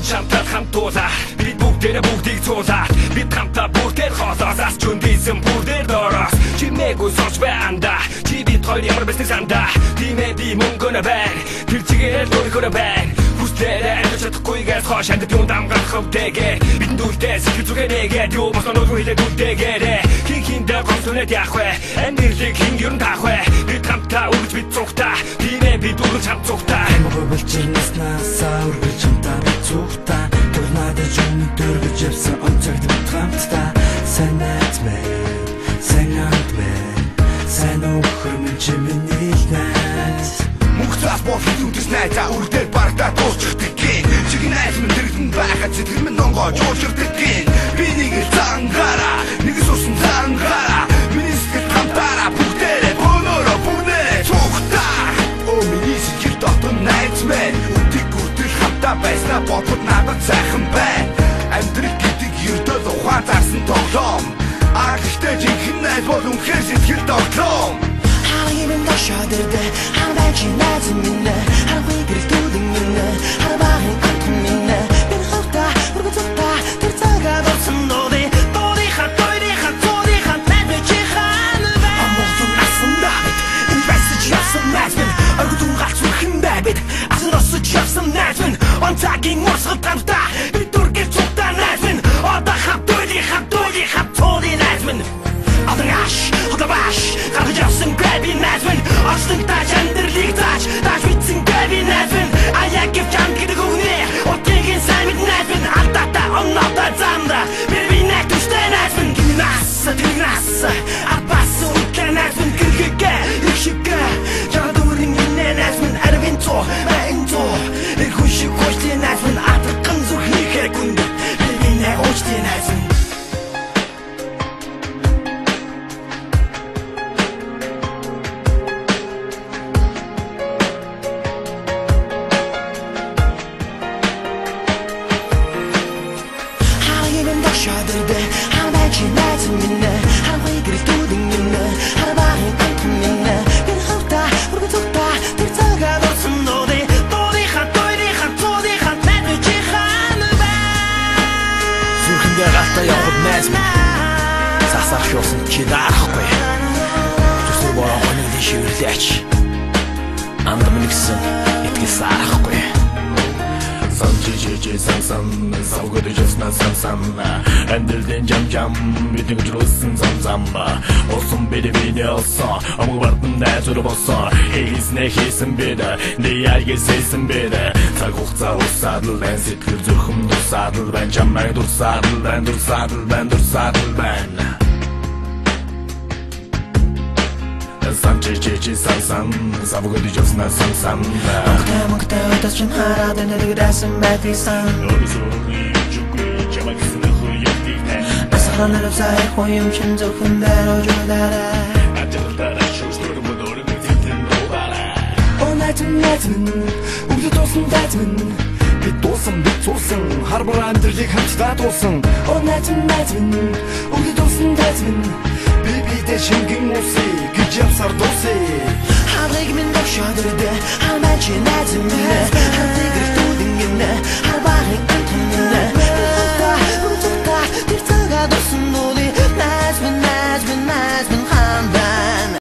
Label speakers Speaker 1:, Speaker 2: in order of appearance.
Speaker 1: чамтай хамтуулаа бид бүгдийг цуулаа бид хамтаа бүгдээр хоолоосаас чүндийсэн бүгдээр доороос чимээгүй сорч байнда чи бид хоёр ямар бэстэй санда тиймээ би мөнгөнө байна тэр чигээр өөрийнхөө байна хүслээрээ амьд чадахгүйгээс хойш амьд юунд амгаах хөвтэйгээ бидэнд үлдээ сэтгэл зүгээ нэгээд юу болсон уу хэлээд үлдээгээрээ хинхиндээ гомсонод яах вэ амьдралыг хин ер нь таах вэ бид хамтаа үрж бид цугтаа тиймээ бид үрж хамт цугтаа
Speaker 2: Болчирнаснасаа үргэлж хамтаа бид цугтаа Турнадаж өмнө дөргөж явсан онцогт бид хамтдаа Сайн найз минь, сайн хамт минь Сайн өхөр минь чи миний найз
Speaker 3: Мөнх цаас бол хүлүүдэс найзаа үрдээр барагдаа дуусчихдаг гин Чиг найз минь дэрэгэн байхад сэтгэл минь нонгож уурчирдаг гин Би нэг л зангаараа, нэг л сусан зангаараа Миний сэтгэл хамтаараа бүгдээрээ бөөнөрөө бүгнээрээ цугтаа Оо миний сэтгэл дотор найз минь Үтик үрдэл хамтаа байснаа бодвол надад сайхан байна Амьдрал гэдэг ердөө ухаан зарсан тоглоом Гэхдээ жинхэнэ найз бол үнэхээр сэтгэл тоглоом
Speaker 2: Халагийн дошоодэрдэ ханаа чи найз минь Харахгүй гэрэл дүүдэн минь Харбаахын амт минь Би хавтаа, үргэн цугтаа Тэр цагаад олсон дууди Дуудихаа, дуудихаа, дуудихаа Найз чи хаана бай Амболсон насан давид Энэ байсаж явсан найз минь Оргон зунгаалц үрхэн байбид Асан осож явсан найз минь Онцагийн урсгал тамтаа Би дүргэр цугтаа найз минь Одоо хав дуудихаа, дуудихаа Цууди найз минь Адраш, hodabаш, гаргаж явсан грэби найзмын Орчлон тааж амьдралыг тааж битсэн грэби найзмын Аяг гэвч амт гэдэг үгнээ Утгийгэн сайн мэд найзмын Алдаатай онноотой замда Би найдвартай найзмын Гинэ наса, тэрэг наса Арбас үнтлээ найзмын Гэрхэгэ, иршигэ Жага дүүрэн гинэ найзмын Арвин цо, майн цо Ирхүн шиг хойшлээ найзмын Атган зүрхний хэрэг үнд Би нэ уучлээ найзмын Шадырды ханаа чи найз минь Харахгүй гэрэл дүүдэн минь Харбаахын амт минь Би хавтаа, үргэн цугтаа Тэр цагаад олсон дууди Дуудихаа, дуудихаа, дуудихаа Найз чи хаана бай
Speaker 4: Зүрхэндээ галтаа явахд найз минь Сасарх явсан чи дарахгүй Зүсэр бороо хоногдын шивэрлээч Амд минь гэсэн итгэл сарахгүй Сан савгад жаснаа сан Амьдралын жам бидний жирсэн зам Осон бэдэ олсон амг бартан найзур болсон хийсэн бэдэ дэяйгээ сэсэн бэдэ цаг хугацаа усаад л байн сэтгэл зүрхэм дурсаад л байн чамайг дурсаад л байн Сан савгад жаснаа сан
Speaker 2: Мөнгөтэй өдөс чин хараад энэ дэсэн байдаг сан Асханаа сай хоём чин зөвхөн дээр ожидаарай Найз минь Үгдэд туусан найз минь Бид цуусан Харбар амьдралыг хамтдаа туусан Найз минь Үгдэд туусан найз минь Би бидэ шингэн усыг